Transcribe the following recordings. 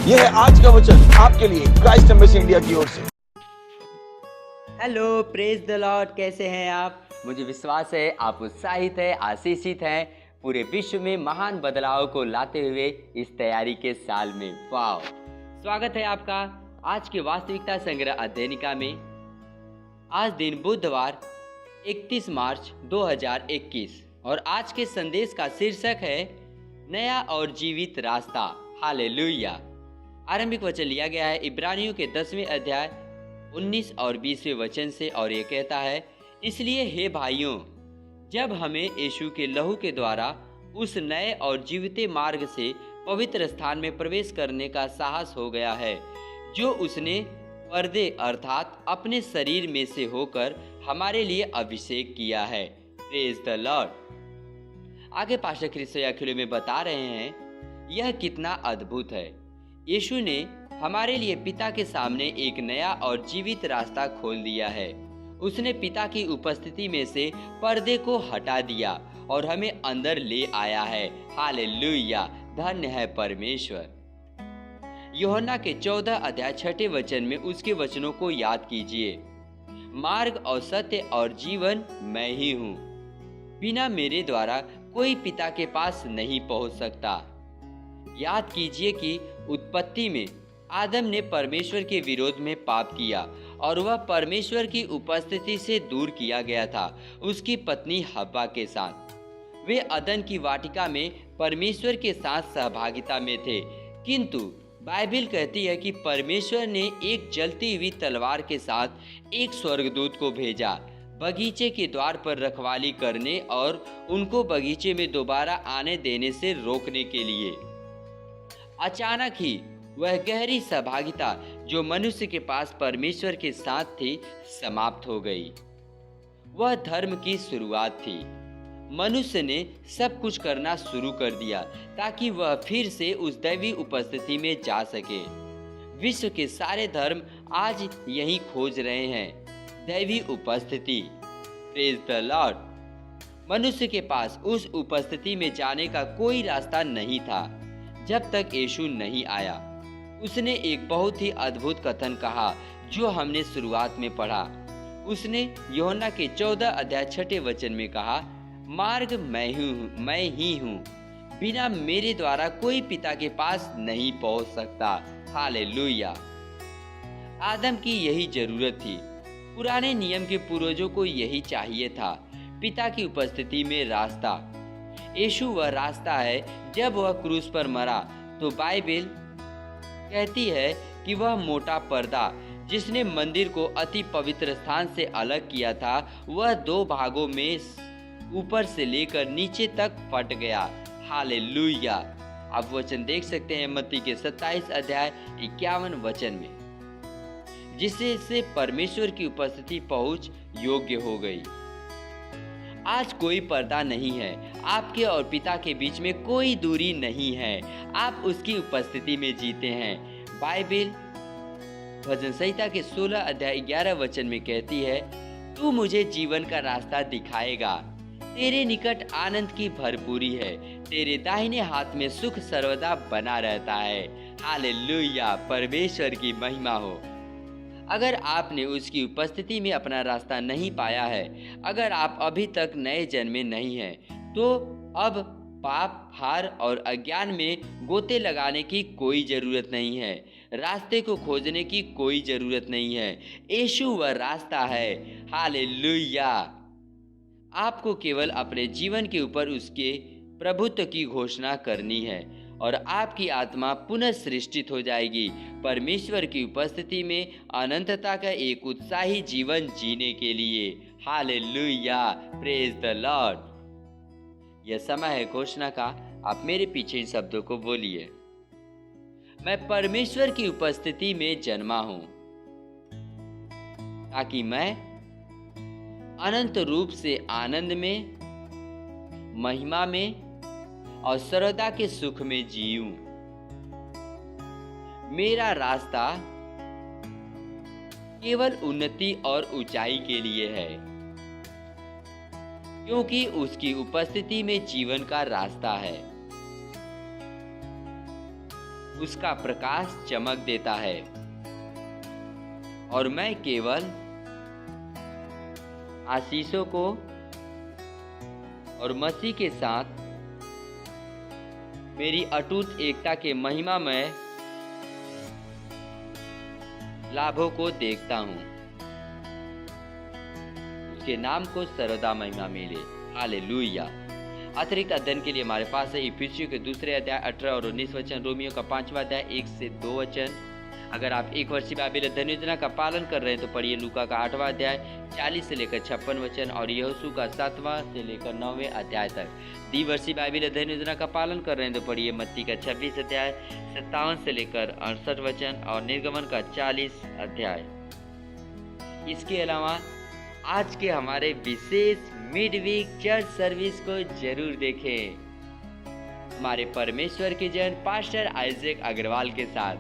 यह है आज का वचन आपके लिए क्राइस्ट एम्बेसी इंडिया की ओर से। Hello, praise the Lord. कैसे हैं आप? मुझे विश्वास है आप उत्साहित हैं, आशीषित हैं, पूरे विश्व में महान बदलाव को लाते हुए इस तैयारी के साल में। वाह, स्वागत है आपका आज के वास्तविकता संग्रह अध्ययनिका में। आज दिन बुधवार 31 मार्च 2021 और आज के संदेश का शीर्षक है नया और जीवित रास्ता। हालेलुया। आरंभिक वचन लिया गया है इब्रानियों के 10वें अध्याय 19 और 20वें वचन से, और ये कहता है, इसलिए हे भाइयों, जब हमें यीशु के लहू के द्वारा उस नए और जीविते मार्ग से पवित्र स्थान में प्रवेश करने का साहस हो गया है, जो उसने पर्दे अर्थात अपने शरीर में से होकर हमारे लिए अभिषेक किया है। Praise the Lord. आगे पास्टर क्रिस्टो याखिलो में बता रहे हैं, यह कितना अद्भुत है। यीशु ने हमारे लिए पिता के सामने एक नया और जीवित रास्ता खोल दिया है। उसने पिता की उपस्थिति में से पर्दे को हटा दिया और हमें अंदर ले आया है। हालेलुया, धन्य है परमेश्वर। यूहन्ना के 14 अध्याय 6 वचन में उसके वचनों को याद कीजिए, मार्ग और सत्य और जीवन मैं ही हूँ, बिना मेरे द्वारा कोई पिता के पास नहीं पहुँच सकता। याद कीजिए कि उत्पत्ति में आदम ने परमेश्वर के विरोध में पाप किया और वह परमेश्वर की उपस्थिति से दूर किया गया था उसकी पत्नी हव्वा के साथ। वे अदन की वाटिका में परमेश्वर के साथ सहभागिता में थे, किंतु बाइबल कहती है कि परमेश्वर ने एक जलती हुई तलवार के साथ एक स्वर्गदूत को भेजा बगीचे के द्वार पर रखवाली करने और उनको बगीचे में दोबारा आने देने से रोकने के लिए। अचानक ही वह गहरी सहभागिता जो मनुष्य के पास परमेश्वर के साथ थी समाप्त हो गई। वह धर्म की शुरुआत थी। मनुष्य ने सब कुछ करना शुरू कर दिया ताकि वह फिर से उस दैवी उपस्थिति में जा सके। विश्व के सारे धर्म आज यही खोज रहे हैं, दैवी उपस्थिति। Praise the Lord. मनुष्य के पास उस उपस्थिति में जाने का कोई रास्ता नहीं था जब तक यीशु नहीं आया। उसने एक बहुत ही अद्भुत कथन कहा जो हमने शुरुआत में पढ़ा। उसने यूहन्ना के 14 अध्याय 6 वचन में कहा, मार्ग मैं ही हूँ, बिना मेरे द्वारा कोई पिता के पास नहीं पहुँच सकता। हालेलुया। आदम की यही जरूरत थी। पुराने नियम के पूर्वजों को यही चाहिए था, पिता की उपस्थिति में रास्ता। यीशु वह रास्ता है। जब वह क्रूस पर मरा तो बाइबल कहती है कि वह मोटा पर्दा जिसने मंदिर को अति पवित्र स्थान से अलग किया था, वह 2 भागों में ऊपर से लेकर नीचे तक फट गया। हालेलुया। आप वचन देख सकते हैं मत्ती के 27 अध्याय 51 वचन में, जिससे परमेश्वर की उपस्थिति पहुंच योग्य हो गई। आज कोई पर्दा नहीं है। आपके और पिता के बीच में कोई दूरी नहीं है। आप उसकी उपस्थिति में जीते हैं। बाइबल भजन संहिता के 16 अध्याय 11 वचन में कहती है, तू मुझे जीवन का रास्ता दिखाएगा, तेरे निकट आनंद की भरपूरी है, तेरे दाहिने हाथ में सुख सर्वदा बना रहता है। हालेलुया, परमेश्वर की महिमा हो। अगर आपने उसकी उपस्थिति में अपना रास्ता नहीं पाया है, अगर आप अभी तक नए जन्मे नहीं हैं, तो अब पाप, हार और अज्ञान में गोते लगाने की कोई जरूरत नहीं है। रास्ते को खोजने की कोई जरूरत नहीं है। यीशु वह रास्ता है। हालेलुया। आपको केवल अपने जीवन के ऊपर उसके प्रभुत्व की घोषणा करनी है और आपकी आत्मा पुनः सृष्टित हो जाएगी, परमेश्वर की उपस्थिति में अनंतता का एक उत्साही जीवन जीने के लिए। Hallelujah, praise the Lord. यह समय है घोषणा का। आप मेरे पीछे इन शब्दों को बोलिए, मैं परमेश्वर की उपस्थिति में जन्मा हूं ताकि मैं अनंत रूप से आनंद में, महिमा में और सर्वदा के सुख में जीऊं। मेरा रास्ता केवल उन्नति और ऊंचाई के लिए है, क्योंकि उसकी उपस्थिति में जीवन का रास्ता है। उसका प्रकाश चमक देता है और मैं केवल आशीषों को और मसीह के साथ मेरी अटूट एकता के महिमामय लाभों को देखता हूँ। उसके नाम को सर्वदा महिमा मिले। हालेलुया। अतिरिक्त अध्ययन के लिए हमारे पास है इफिसियों के 2 अध्याय 18 और 19 वचन, रोमियो का 5वां अध्याय 1 से 2 वचन। अगर आप एक वर्षीय बाइबल अध्ययन योजना का पालन कर रहे हैं तो पढ़िए लूका का 8वां अध्याय 40 से लेकर 56 वचन और यहोशू का 7वां से लेकर 9वें अध्याय तक। द्विवर्षीय बाइबल अध्ययन योजना का पालन कर रहे हैं तो पढ़िए मत्ती का 26 अध्याय 57 से लेकर 68 वचन और निर्गमन का 40 अध्याय। इसके अलावा आज के हमारे विशेष मिड वीक चर्च सर्विस को जरूर देखें। हमारे परमेश्वर के जन पास्टर आइजैक अग्रवाल के साथ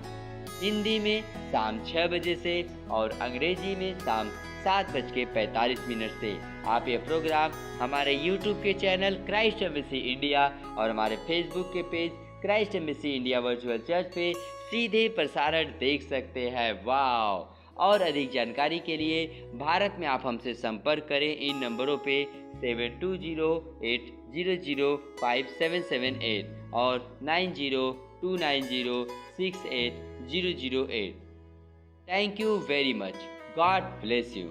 हिंदी में शाम 6 बजे से और अंग्रेजी में शाम 7:45 से। आप ये प्रोग्राम हमारे YouTube के चैनल क्राइस्ट एम्बेसी इंडिया और हमारे फेसबुक के page Christ embassy India virtual church पे सीधे प्रसारण देख सकते हैं। वाह! और अधिक जानकारी के लिए भारत में आप हमसे संपर्क करें इन नंबरों पे 7208005778 और 9029068008। Thank you very much. God bless you.